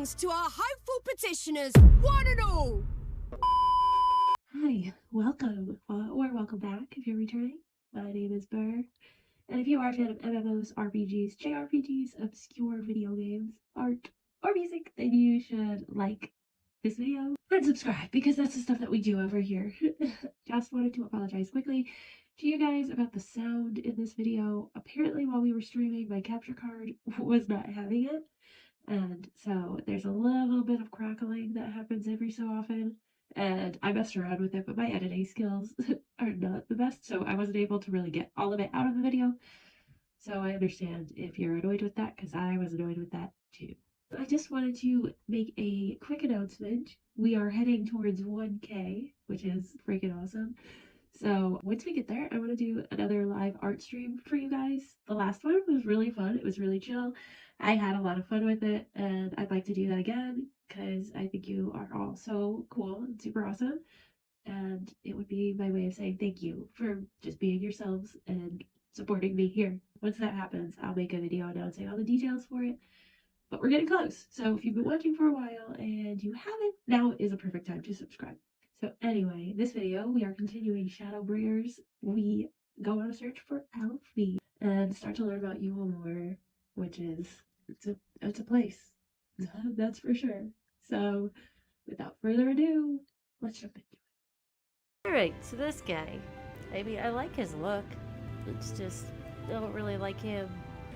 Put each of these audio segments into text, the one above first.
Greetings to our hopeful petitioners, one and all! Hi, welcome, or welcome back if you're returning. My name is Burr, and if you are a fan of MMOs, RPGs, JRPGs, obscure video games, art, or music, then you should like this video and subscribe, because that's the stuff that we do over here. Just wanted to apologize quickly to you guys about the sound in this video. Apparently while we were streaming, my capture card was not having it, and so there's a little bit of crackling that happens every so often, and I messed around with it, but my editing skills are not the best, so I wasn't able to really get all of it out of the video. So I understand if you're annoyed with that, because I was annoyed with that too. I just wanted to make a quick announcement. We are heading towards 1K, which is freaking awesome. So once we get there, I want to do another live art stream for you guys. The last one was really fun. It was really chill. I had a lot of fun with it, and I'd like to do that again because I think you are all so cool and super awesome. And it would be my way of saying thank you for just being yourselves and supporting me here. Once that happens, I'll make a video announcing all the details for it. But we're getting close. So if you've been watching for a while and you haven't, now is a perfect time to subscribe. So anyway, this video, we are continuing Shadowbringers. We go on a search for Alphinaud and start to learn about you more, which is, it's a place. That's for sure. So without further ado, let's jump into it. Alright, so this guy, I mean, I like his look. It's just, I don't really like him.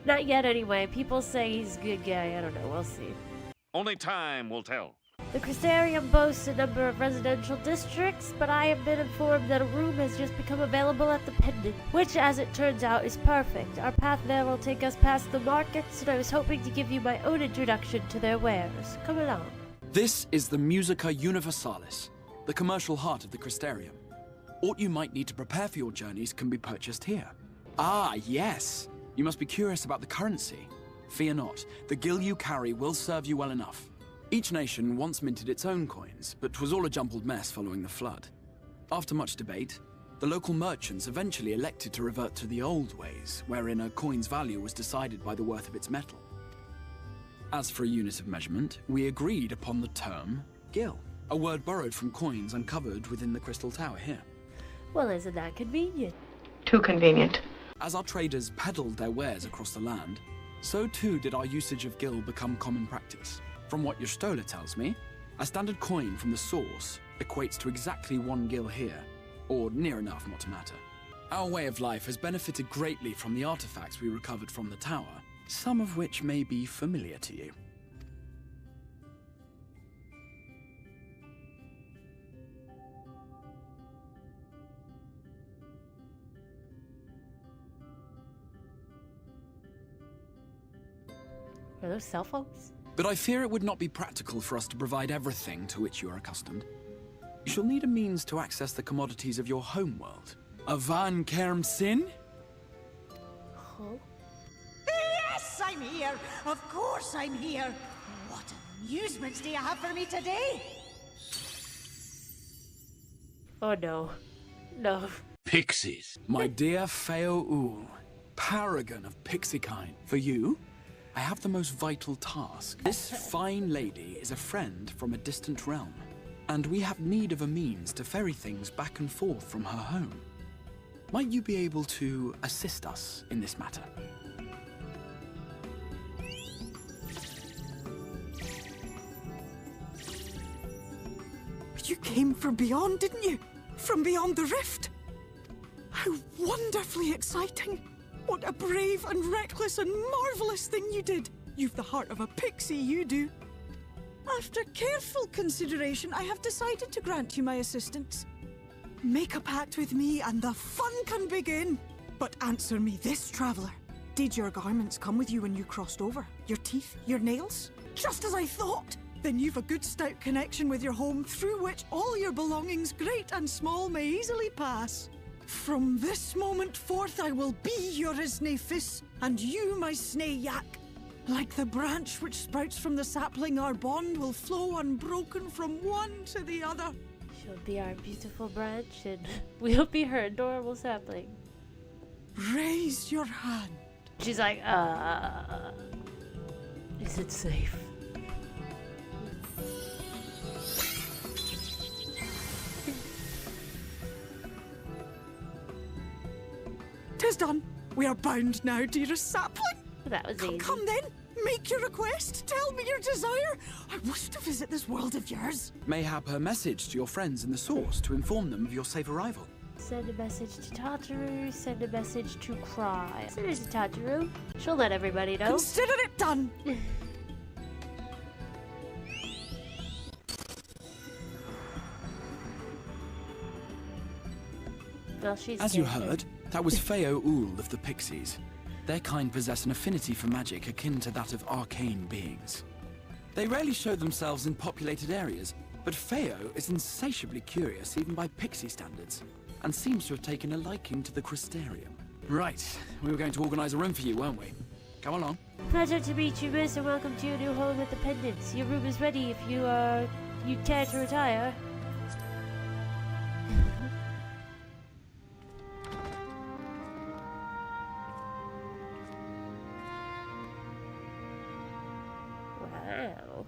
Not yet anyway. People say he's a good guy. I don't know. We'll see. Only time will tell. The Crystarium boasts a number of residential districts, but I have been informed that a room has just become available at the Pendant, which, as it turns out, is perfect. Our path there will take us past the markets, and I was hoping to give you my own introduction to their wares. Come along. This is the Musica Universalis, the commercial heart of the Crystarium. What you might need to prepare for your journeys can be purchased here. Ah, yes! You must be curious about the currency. Fear not, the gil you carry will serve you well enough. Each nation once minted its own coins, but 'twas all a jumbled mess following the flood. After much debate, the local merchants eventually elected to revert to the old ways, wherein a coin's value was decided by the worth of its metal. As for a unit of measurement, we agreed upon the term gil, a word borrowed from coins uncovered within the Crystal Tower here. Well, isn't that convenient? Too convenient. As our traders peddled their wares across the land, so too did our usage of gil become common practice. From what your stola tells me, a standard coin from the source equates to exactly 1 gil here, or near enough not to matter. Our way of life has benefited greatly from the artifacts we recovered from the tower, some of which may be familiar to you. Are those cell phones? But I fear it would not be practical for us to provide everything to which you are accustomed. You shall need a means to access the commodities of your homeworld. Avan Kerm Sin? Huh? Yes, I'm here! Of course I'm here! What amusements do you have for me today? Oh no. No. Pixies. My dear Feo Ul, paragon of pixie kind. For you, I have the most vital task. This fine lady is a friend from a distant realm, and we have need of a means to ferry things back and forth from her home. Might you be able to assist us in this matter? You came from beyond, didn't you? From beyond the rift? How wonderfully exciting! What a brave and reckless and marvellous thing you did! You've the heart of a pixie, you do. After careful consideration, I have decided to grant you my assistance. Make a pact with me and the fun can begin. But answer me this, traveller. Did your garments come with you when you crossed over? Your teeth? Your nails? Just as I thought! Then you've a good stout connection with your home through which all your belongings, great and small, may easily pass. From this moment forth I will be your Isne Fis, and you my Snay Yak. Like the branch which sprouts from the sapling, our bond will flow unbroken from one to the other. She'll be our beautiful branch, and we'll be her adorable sapling. Raise your hand. She's like, is it safe? 'Tis done. We are bound now, dearest sapling. That was easy. Come then, make your request. Tell me your desire. I wish to visit this world of yours. Mayhap a message to your friends in the Source to inform them of your safe arrival. Send a message to Tataru, send a message to Cry. Send it to Tataru. She'll let everybody know. Consider it done. Well, she's As you dead. heard, that was Feo Ul of the Pixies. Their kind possess an affinity for magic akin to that of arcane beings. They rarely show themselves in populated areas, but Feo is insatiably curious even by Pixie standards, and seems to have taken a liking to the Crystarium. Right, we were going to organize a room for you, weren't we? Come along. Pleasure to meet you, miss, and welcome to your new home with the pendants. Your room is ready if you care to retire. Wow.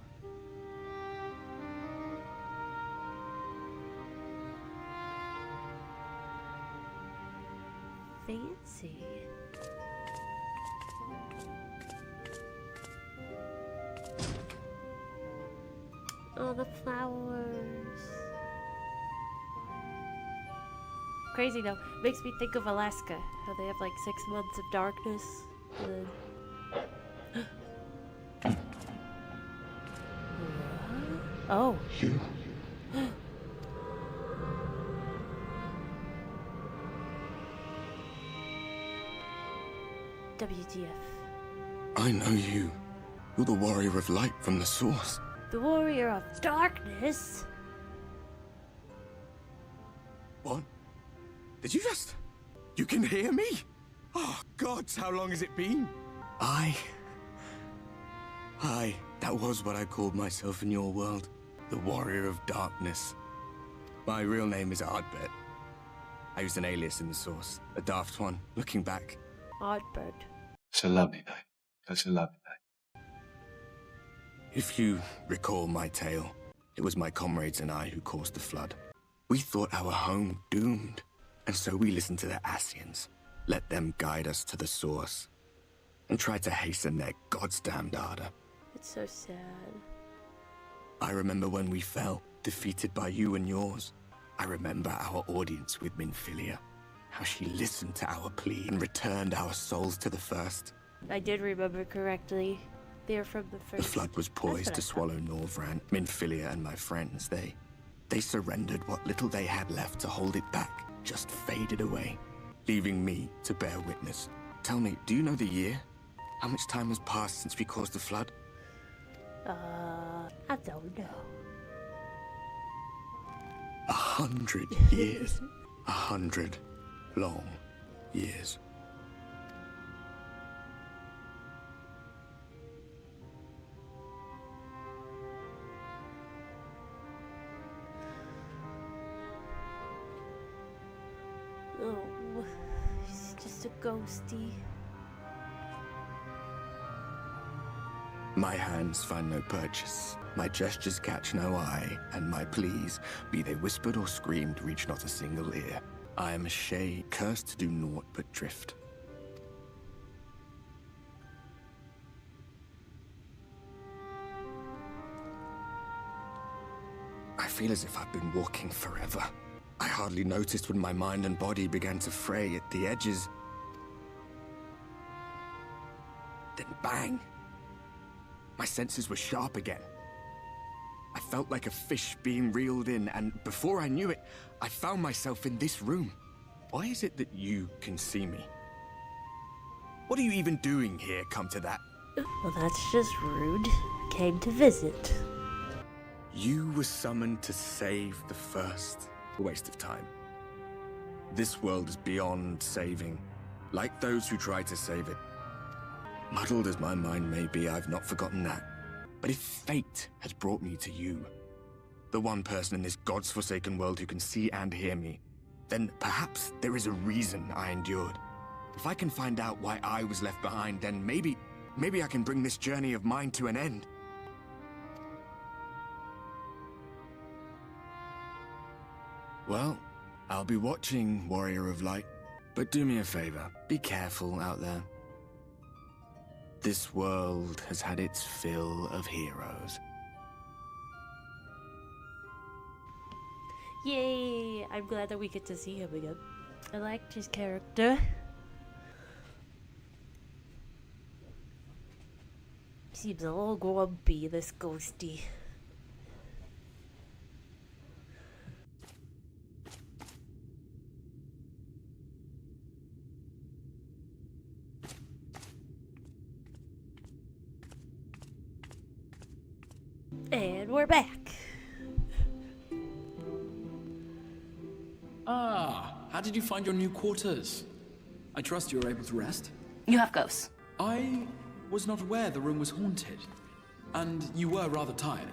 Fancy. Oh, the flowers. Crazy though. Makes me think of Alaska. How they have like 6 months of darkness. And then... Oh. You. WTF. I know you. You're the warrior of light from the Source. The warrior of darkness? What? Did you just... You can hear me? Oh, gods, how long has it been? That was what I called myself in your world. The warrior of darkness. My real name is Ardbert. I used an alias in the Source. A daft one, looking back. Oddbird. It's a lovely night. It's a lovely night. If you recall my tale, it was my comrades and I who caused the flood. We thought our home doomed, and so we listened to the Ascians, let them guide us to the Source, and tried to hasten their goddamned ardor. It's so sad. I remember when we fell, defeated by you and yours. I remember our audience with Minfilia, how she listened to our plea and returned our souls to the first. I did remember correctly. They're from the first. The flood was poised to swallow Norvran, Minfilia, and my friends. They surrendered what little they had left to hold it back, just faded away, leaving me to bear witness. Tell me, do you know the year? How much time has passed since we caused the flood? I don't know. 100 years. 100 long years. Oh, he's just a ghosty. My hands find no purchase, my gestures catch no eye, and my pleas, be they whispered or screamed, reach not a single ear. I am a shade, cursed to do naught but drift. I feel as if I've been walking forever. I hardly noticed when my mind and body began to fray at the edges. Then bang! My senses were sharp again. I felt like a fish being reeled in, and before I knew it, I found myself in this room. Why is it that you can see me? What are you even doing here, come to that? Well, that's just rude. Came to visit. You were summoned to save the first. A waste of time. This world is beyond saving, like those who try to save it. Muddled as my mind may be, I've not forgotten that. But if fate has brought me to you, the one person in this god's-forsaken world who can see and hear me, then perhaps there is a reason I endured. If I can find out why I was left behind, then maybe I can bring this journey of mine to an end. Well, I'll be watching, Warrior of Light. But do me a favor, be careful out there. This world has had its fill of heroes. Yay! I'm glad that we get to see him again. I liked his character. Seems a little grumpy, this ghosty. And we're back. Ah, how did you find your new quarters? I trust you were able to rest? You have ghosts. I was not aware the room was haunted, and you were rather tired.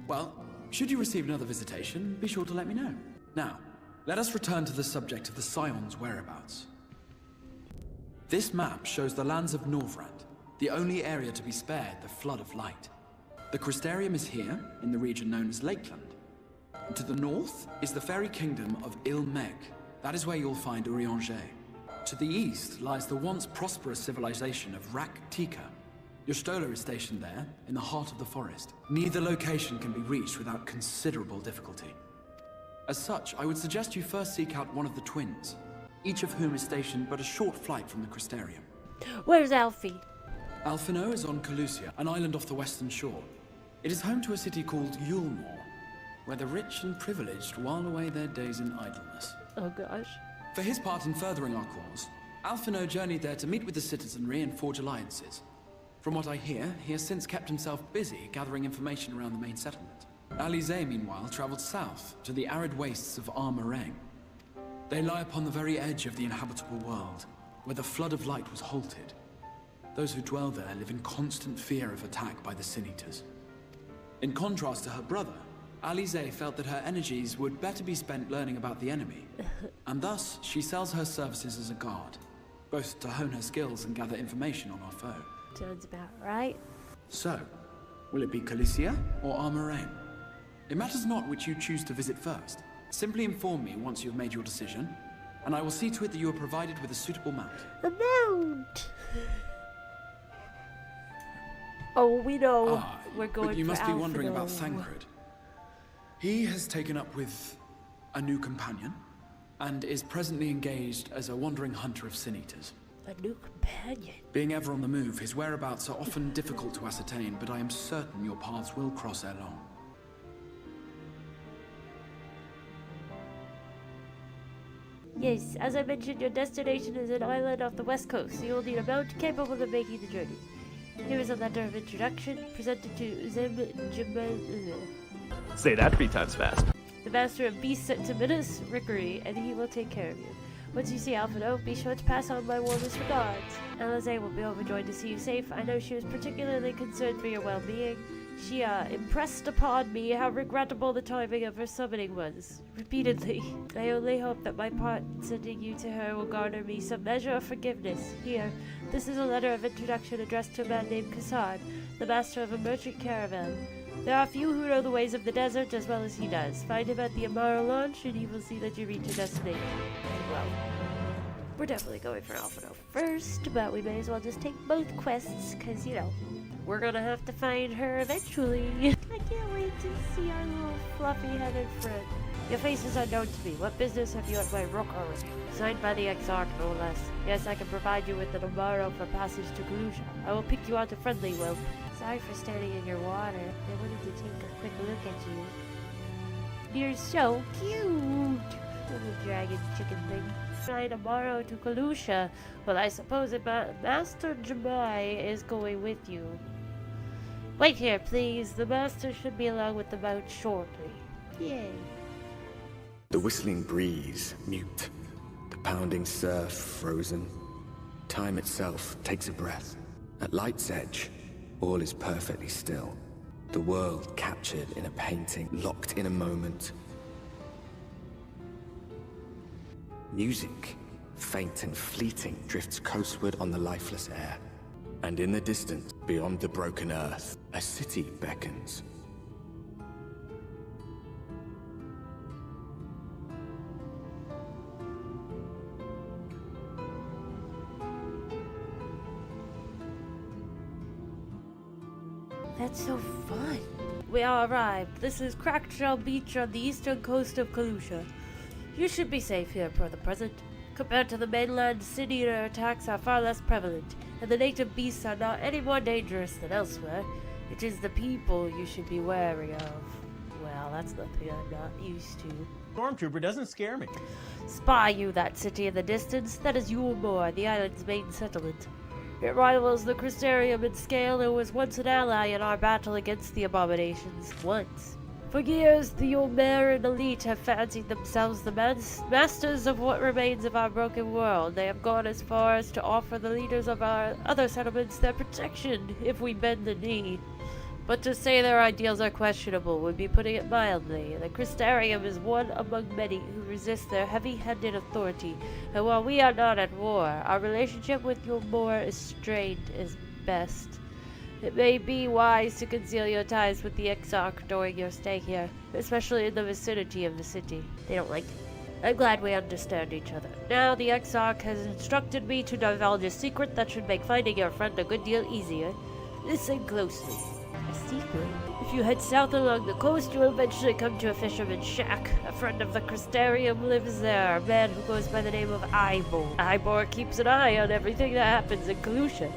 Well, should you receive another visitation, be sure to let me know. Now, let us return to the subject of the Scion's whereabouts. This map shows the lands of Norvrand, the only area to be spared the flood of light. The Crystarium is here, in the region known as Lakeland. To the north is the fairy kingdom of Il-Meg. That is where you'll find Urianger. To the east lies the once prosperous civilization of Rak-Tika. Your Stola is stationed there, in the heart of the forest. Neither location can be reached without considerable difficulty. As such, I would suggest you first seek out one of the twins, each of whom is stationed but a short flight from the Crystarium. Where's Alfie? Alphinaud is on Calusia, an island off the western shore. It is home to a city called Yulmore, where the rich and privileged while away their days in idleness. Oh gosh. For his part in furthering our cause, Alphinaud journeyed there to meet with the citizenry and forge alliances. From what I hear, he has since kept himself busy gathering information around the main settlement. Alizé, meanwhile, traveled south to the arid wastes of Armareng. They lie upon the very edge of the inhabitable world, where the flood of light was halted. Those who dwell there live in constant fear of attack by the Sin-Eaters. In contrast to her brother, Alizé felt that her energies would better be spent learning about the enemy, and thus she sells her services as a guard, both to hone her skills and gather information on our foe. Sounds about right. So, will it be Calicia or Armareng? It matters not which you choose to visit first. Simply inform me once you have made your decision, and I will see to it that you are provided with a suitable mount. A mount! Oh, we know we're going but you for must be wondering about Alphinaud. Thancred. He has taken up with a new companion, and is presently engaged as a wandering hunter of Sin-Eaters. A new companion? Being ever on the move, his whereabouts are often difficult to ascertain, but I am certain your paths will cross ere long. Yes, as I mentioned, your destination is an island off the west coast, so you'll need a mount capable of making the journey. Here is a letter of introduction presented to Say that 3 times fast. the master of beasts at Timidas, Rickery, and he will take care of you. Once you see Alphinaud, be sure to pass on my warmest regards. Alizé will be overjoyed to see you safe. I know she was particularly concerned for your well-being. She impressed upon me how regrettable the timing of her summoning was, repeatedly. I only hope that my part in sending you to her will garner me some measure of forgiveness. Here, this is a letter of introduction addressed to a man named Cashapp, the master of a merchant caravan. There are few who know the ways of the desert as well as he does. Find him at the Amara launch and he will see that you reach your destination. Well, we're definitely going for Alphinaud first, but we may as well just take both quests, because, you know, we're gonna have to find her eventually. I can't wait to see our little fluffy-headed friend. Your face is unknown to me. What business have you at my rookery? Signed by the XIV, no less. Yes, I can provide you with an Amaro for passage to Galusha. I will pick you out a friendly whelp. Sorry for standing in your water. I wanted to take a quick look at you. You're so cute! Little dragon chicken thing. Sign Amaro to Galusha. Well, I suppose that Master Jemai is going with you. Wait here, please. The master should be along with the mount shortly. Yay. The whistling breeze, mute. The pounding surf, frozen. Time itself takes a breath. At light's edge, all is perfectly still. The world captured in a painting, locked in a moment. Music, faint and fleeting, drifts coastward on the lifeless air. And in the distance, beyond the broken earth, a city beckons. That's so fun. We all arrived. This is Crackshell Beach on the eastern coast of Kalusha. You should be safe here for the present. Compared to the mainland, city-eater attacks are far less prevalent, and the native beasts are not any more dangerous than elsewhere. It is the people you should be wary of. Well, that's nothing I'm not used to. Stormtrooper doesn't scare me. Spy you that city in the distance. That is Yulmore, the island's main settlement. It rivals the Crystarium in scale and was once an ally in our battle against the abominations. Once. For years, the Yulmaran elite have fancied themselves the masters of what remains of our broken world. They have gone as far as to offer the leaders of our other settlements their protection if we bend the knee. But to say their ideals are questionable would be putting it mildly. The Crystarium is one among many who resist their heavy-handed authority, and while we are not at war, our relationship with Yulmore is strained as best. It may be wise to conceal your ties with the Exarch during your stay here, especially in the vicinity of the city. They don't like it. I'm glad we understand each other. Now, the Exarch has instructed me to divulge a secret that should make finding your friend a good deal easier. Listen closely. A secret? If you head south along the coast, you'll eventually come to a fisherman's shack. A friend of the Crystarium lives there, a man who goes by the name of Ivor. Ivor keeps an eye on everything that happens in Kalusha,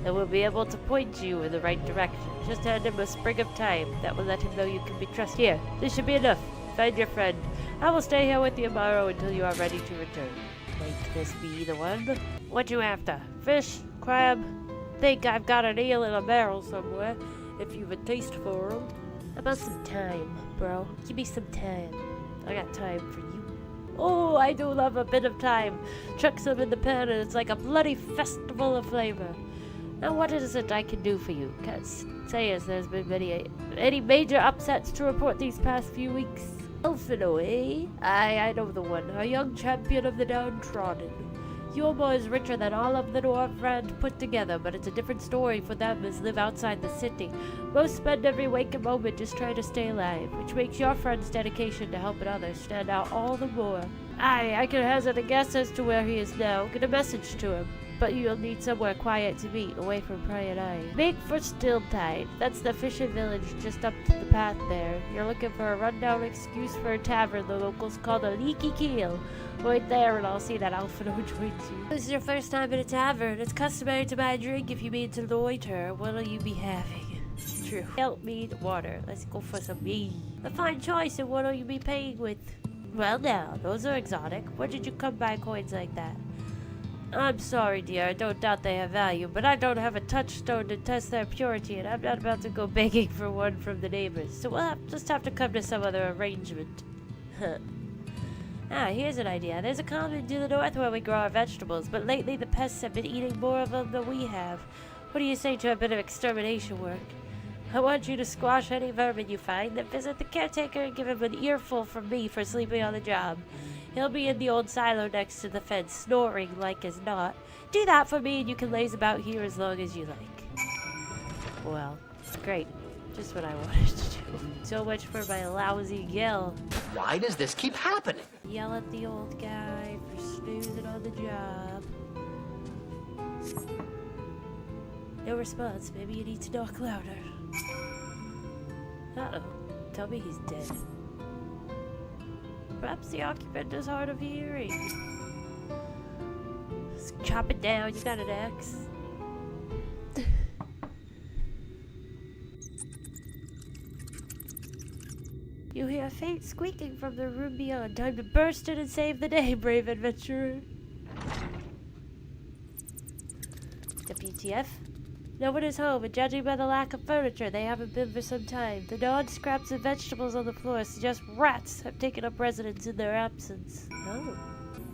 and will be able to point you in the right direction. Just hand him a sprig of time. That will let him know you can be trusted. Here, this should be enough. Find your friend. I will stay here with you tomorrow until you are ready to return. Might this be the one? What you after? Fish? Crab? Think I've got an eel in a barrel somewhere, if you've a taste for 'em. How about some time, bro? Give me some time. I got time for you. Oh, I do love a bit of time. Chuck some in the pan and it's like a bloody festival of flavor. Now what is it I can do for you? Can't say as there's been any major upsets to report these past few weeks. Alphinaud, eh? I know the one. A young champion of the downtrodden. Yulmore is richer than all of the Northrend put together, but it's a different story for them as live outside the city. Most spend every waking moment just trying to stay alive, which makes your friend's dedication to helping others stand out all the more. I can hazard a guess as to where he is now. Get a message to him. But you'll need somewhere quiet to meet, away from prying eyes. Make for Stilltide. That's the fishing village just up to the path there. You're looking for a rundown excuse for a tavern the locals call the Leaky Keel. Wait there and I'll see that Alphinaud joins you. This is your first time in a tavern. It's customary to buy a drink if you mean to loiter. What'll you be having? True. Help me water. Let's go for some meat. A fine choice, and what'll you be paying with? Well now, those are exotic. Where did you come by coins like that? I'm sorry, dear. I don't doubt they have value, but I don't have a touchstone to test their purity, and I'm not about to go begging for one from the neighbors, so we'll just have to come to some other arrangement. Here's an idea. There's a common to the north where we grow our vegetables, but lately the pests have been eating more of them than we have. What do you say to a bit of extermination work? I want you to squash any vermin you find, then visit the caretaker and give him an earful from me for sleeping on the job. He'll be in the old silo next to the fence, snoring like as not. Do that for me and you can laze about here as long as you like. Well, great. Just what I wanted to do. So much for my lousy yell. Why does this keep happening? Yell at the old guy for snoozing on the job. No response. Maybe you need to knock louder. Uh-oh. Tell me he's dead. Perhaps the occupant is hard of hearing. Just chop it down, you got an axe. You hear a faint squeaking from the room beyond. Time to burst in and save the day, brave adventurer. WTF? No one is home, and judging by the lack of furniture, they haven't been for some time. The gnawed scraps of vegetables on the floor suggest rats have taken up residence in their absence. Oh,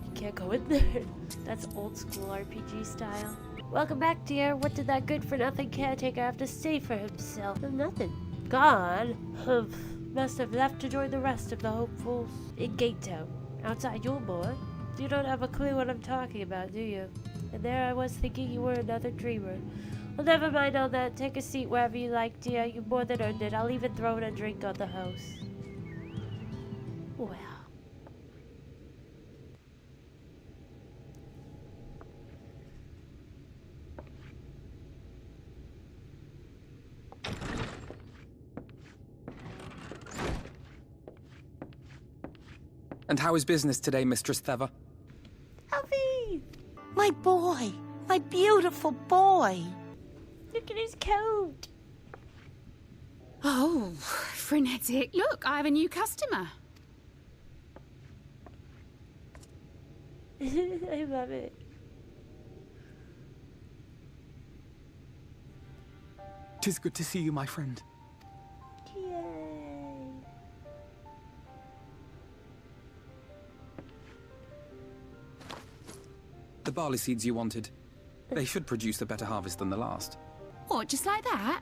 you can't go in there. That's old school RPG style. Welcome back, dear. What did that good-for-nothing caretaker have to say for himself? Nothing. Gone? Humph. Must have left to join the rest of the hopefuls in Gate Town, outside Yulmore. You don't have a clue what I'm talking about, do you? And there I was thinking you were another dreamer. Well, never mind all that. Take a seat wherever you like, dear. You've more than earned it. I'll even throw in a drink on the house. Well. And how is business today, Mistress Theva? Alfie! My boy. My beautiful boy. Look at his coat. Oh, frenetic. Look, I have a new customer. I love it. Tis good to see you, my friend. Yay. The barley seeds you wanted. They should produce a better harvest than the last. What, just like that?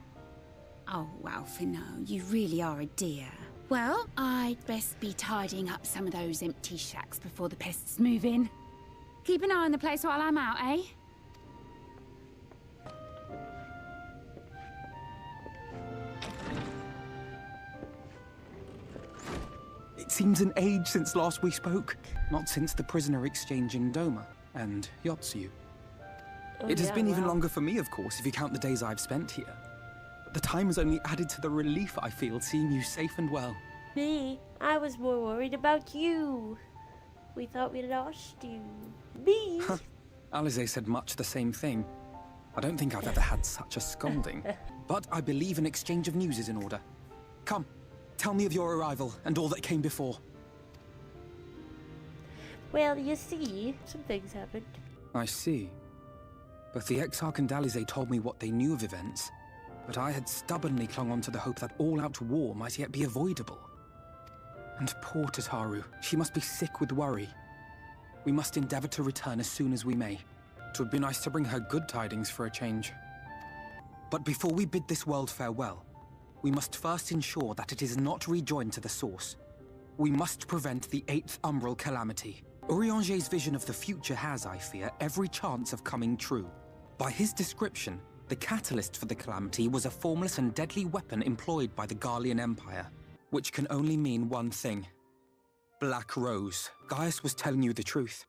Oh, Alphinaud, you really are a dear. Well, I'd best be tidying up some of those empty shacks before the pests move in. Keep an eye on the place while I'm out, eh? It seems an age since last we spoke. Not since the prisoner exchange in Doma and Yotsu. It has been even longer for me, of course, if you count the days I've spent here. But the time has only added to the relief I feel seeing you safe and well. Me? I was more worried about you. We thought we lost you. Me? Alize said much the same thing. I don't think I've ever had such a scolding. But I believe an exchange of news is in order. Come, tell me of your arrival and all that came before. Well, you see, some things happened. I see. Both the Exarch and Alize told me what they knew of events, but I had stubbornly clung on to the hope that all-out war might yet be avoidable. And poor Tataru, she must be sick with worry. We must endeavor to return as soon as we may. It would be nice to bring her good tidings for a change. But before we bid this world farewell, we must first ensure that it is not rejoined to the source. We must prevent the 8th Umbral calamity. Urianger's vision of the future has, I fear, every chance of coming true. By his description, the catalyst for the calamity was a formless and deadly weapon employed by the Garlean Empire, which can only mean one thing. Black Rose. Gaius was telling you the truth.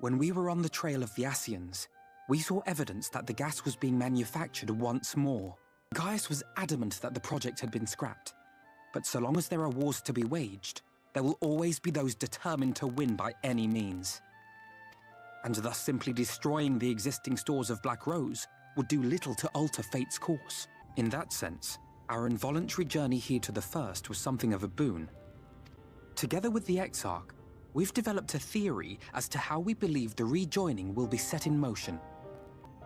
When we were on the trail of the Ascians, we saw evidence that the gas was being manufactured once more. Gaius was adamant that the project had been scrapped. But so long as there are wars to be waged, there will always be those determined to win by any means. And thus simply destroying the existing stores of Black Rose would do little to alter fate's course. In that sense, our involuntary journey here to the First was something of a boon. Together with the Exarch, we've developed a theory as to how we believe the rejoining will be set in motion.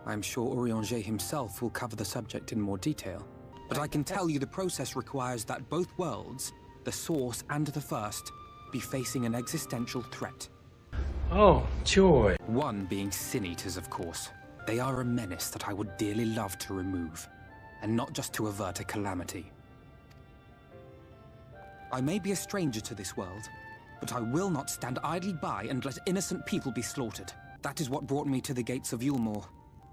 I'm sure Urianger himself will cover the subject in more detail, but I can tell you the process requires that both worlds, the Source and the First, be facing an existential threat. Oh, joy. One being Sin Eaters, of course. They are a menace that I would dearly love to remove, and not just to avert a calamity. I may be a stranger to this world, but I will not stand idly by and let innocent people be slaughtered. That is what brought me to the gates of Yulmore.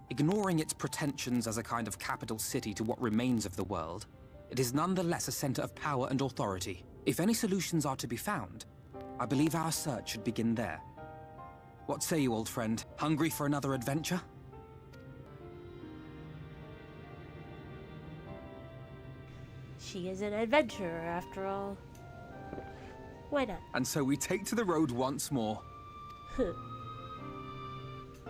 Ignoring its pretensions as a kind of capital city to what remains of the world, it is nonetheless a center of power and authority. If any solutions are to be found, I believe our search should begin there. What say you, old friend? Hungry for another adventure? She is an adventurer, after all. Why not? And so we take to the road once more.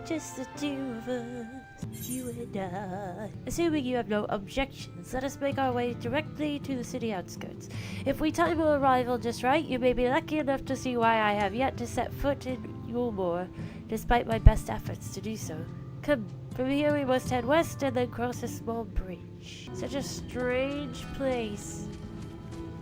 Just the two of us, you and I. Assuming you have no objections, let us make our way directly to the city outskirts. If we time our arrival just right, you may be lucky enough to see why I have yet to set foot in Yulmore, despite my best efforts to do so. Come, from here we must head west and then cross a small bridge. Such a strange place.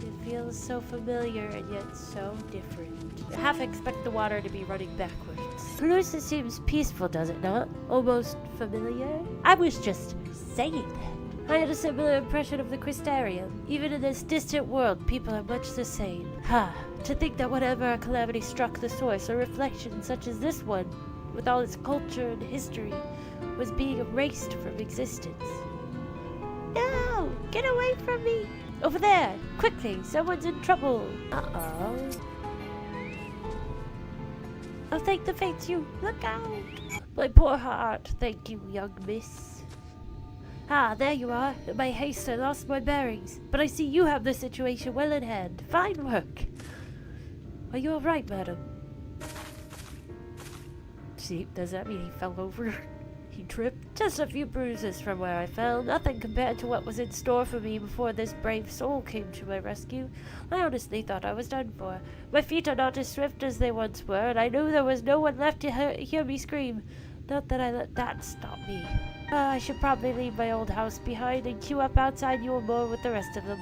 It feels so familiar and yet so different. I half expect the water to be running backwards. Pelusa seems peaceful, does it not? Almost familiar? I was just saying. I had a similar impression of the Crystarium. Even in this distant world, people are much the same. To think that whenever a calamity struck the source, a reflection such as this one, with all its culture and history, was being erased from existence. No! Get away from me! Over there! Quickly! Someone's in trouble! Uh-oh. I'll thank the fates you. Look out! My poor heart. Thank you, young miss. Ah, there you are. In my haste, I lost my bearings. But I see you have the situation well in hand. Fine work. Are you alright, madam? See, does that mean he fell over? He tripped? Just a few bruises from where I fell, nothing compared to what was in store for me before this brave soul came to my rescue. I honestly thought I was done for. My feet are not as swift as they once were, and I knew there was no one left to hear me scream. Not that I let that stop me. I should probably leave my old house behind and queue up outside Yulmore with the rest of them.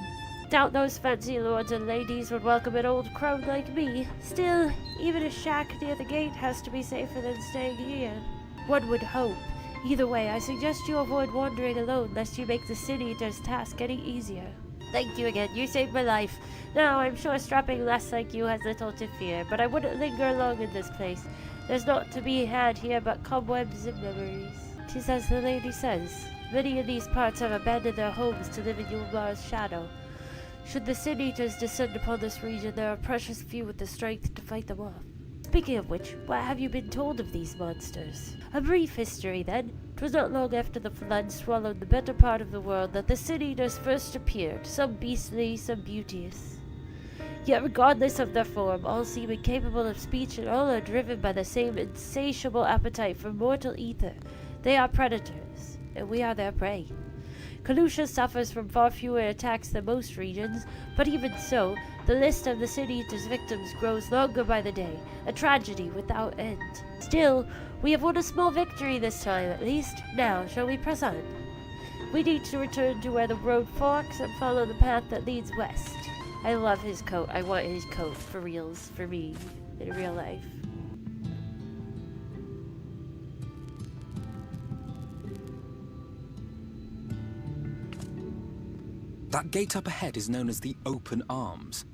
Doubt those fancy lords and ladies would welcome an old crone like me. Still, even a shack near the gate has to be safer than staying here. One would hope. Either way, I suggest you avoid wandering alone lest you make the City Eater's task any easier. Thank you again, you saved my life. Now, I'm sure strapping less like you has little to fear, but I wouldn't linger long in this place. There's naught to be had here but cobwebs and memories. 'Tis as the lady says, many in these parts have abandoned their homes to live in Yulmar's shadow. Should the Sin Eaters descend upon this region, there are precious few with the strength to fight them off. Speaking of which, what have you been told of these monsters? A brief history, then. 'Twas not long after the flood swallowed the better part of the world that the Sin Eaters first appeared, some beastly, some beauteous. Yet regardless of their form, all seem incapable of speech and all are driven by the same insatiable appetite for mortal ether. They are predators, and we are their prey. Kalusha suffers from far fewer attacks than most regions, but even so, the list of the Sin Eater's victims grows longer by the day, a tragedy without end. Still, we have won a small victory this time at least. Now, shall we press on? We need to return to where the road forks and follow the path that leads west. I love his coat. I want his coat for reals, for me, in real life. That gate up ahead is known as the Open Arms,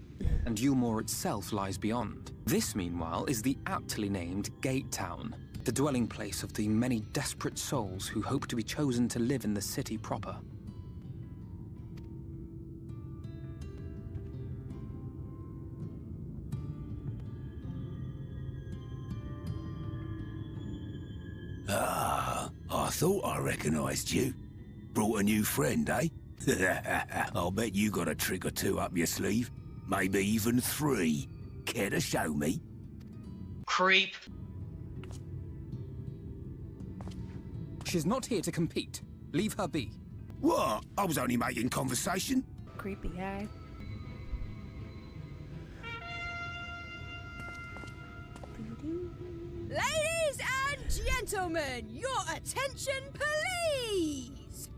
and Yulmore itself lies beyond. This, meanwhile, is the aptly named Gate Town, the dwelling place of the many desperate souls who hope to be chosen to live in the city proper. Ah, I thought I recognized you. Brought a new friend, eh? I'll bet you got a trick or two up your sleeve. Maybe even 3. Care to show me? Creep. She's not here to compete. Leave her be. What? I was only making conversation. Creepy guy. Ladies and gentlemen, your attention please!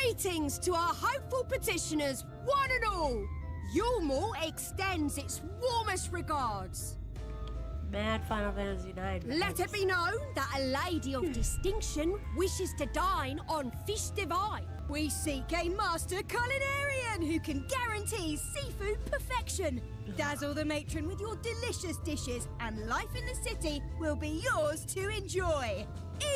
Greetings to our hopeful petitioners, one and all! Yulmore extends its warmest regards. Mad Final Fantasy IX. Let it be known that a lady of distinction wishes to dine on fish divine. We seek a master culinarian who can guarantee seafood perfection. Dazzle the matron with your delicious dishes, and life in the city will be yours to enjoy.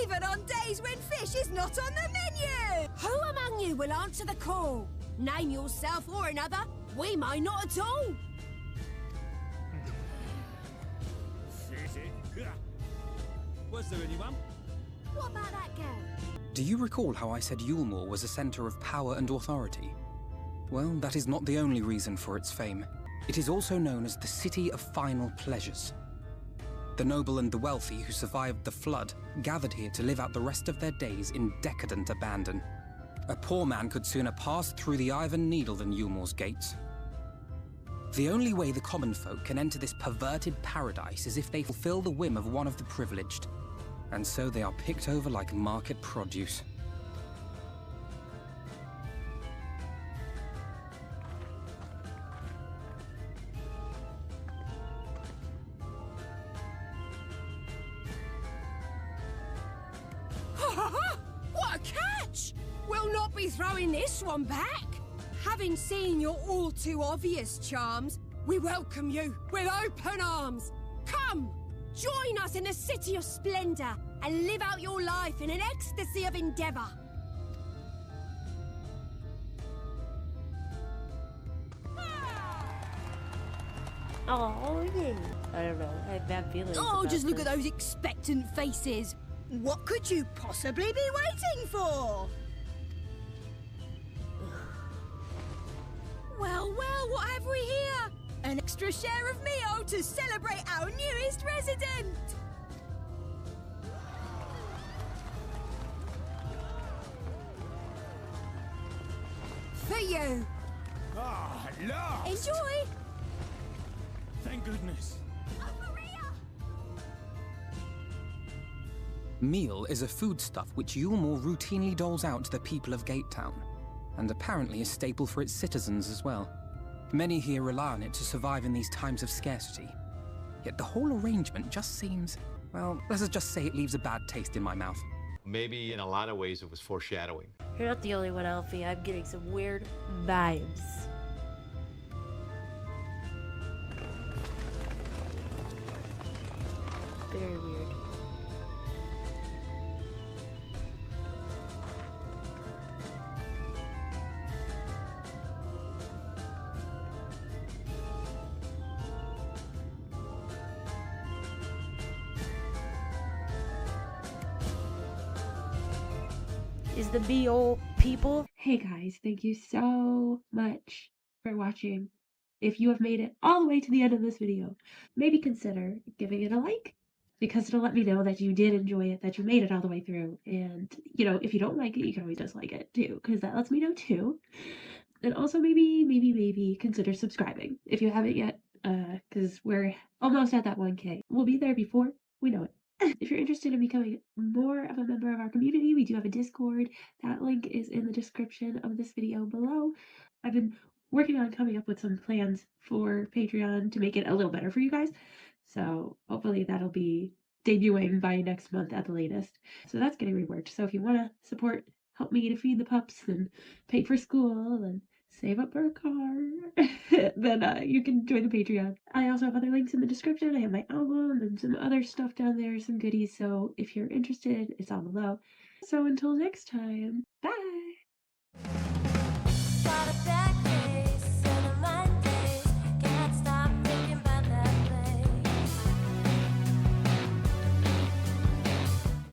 Even on days when fish is not on the menu! Who among you will answer the call? Name yourself or another. We might not at all. Was there anyone? What about that girl? Do you recall how I said Yulmore was a center of power and authority? Well, that is not the only reason for its fame. It is also known as the City of Final Pleasures. The noble and the wealthy who survived the flood gathered here to live out the rest of their days in decadent abandon. A poor man could sooner pass through the Iron Needle than Yulmore's gates. The only way the common folk can enter this perverted paradise is if they fulfill the whim of one of the privileged. And so they are picked over like market produce. What a catch! We'll not be throwing this one back. Having seen your all too obvious charms, we welcome you with open arms. Come, join us in the City of Splendor and live out your life in an ecstasy of endeavor. Oh, yeah. I don't know. I have bad feelings. Oh, about just look this. at those expectant faces. What could you possibly be waiting for? Well, what have we here? An extra share of meal to celebrate our newest resident. For you. Ah, love! Enjoy. Thank goodness. Meal is a foodstuff which Yulmore routinely doles out to the people of Gatetown, and apparently a staple for its citizens as well. Many here rely on it to survive in these times of scarcity. Yet the whole arrangement just seems, well, let's just say it leaves a bad taste in my mouth. Maybe in a lot of ways it was foreshadowing. You're not the only one, Alfie. I'm getting some weird vibes. Very weird. Is the BO people? Hey guys, thank you so much for watching. If you have made it all the way to the end of this video, maybe consider giving it a like, because it'll let me know that you did enjoy it, that you made it all the way through. And, you know, if you don't like it, you can always dislike it too, because that lets me know too. And also maybe consider subscribing if you haven't yet, because we're almost at that 1K. We'll be there before we know it. If you're interested in becoming more of a member of our community, we do have a Discord. That link is in the description of this video below. I've been working on coming up with some plans for Patreon to make it a little better for you guys. So hopefully that'll be debuting by next month at the latest. So that's getting reworked. So if you want to support, help me to feed the pups and pay for school and save up for a car, then you can join the Patreon. I also have other links in the description. I have my album and some other stuff down there, some goodies. So if you're interested, it's all below. So until next time, bye!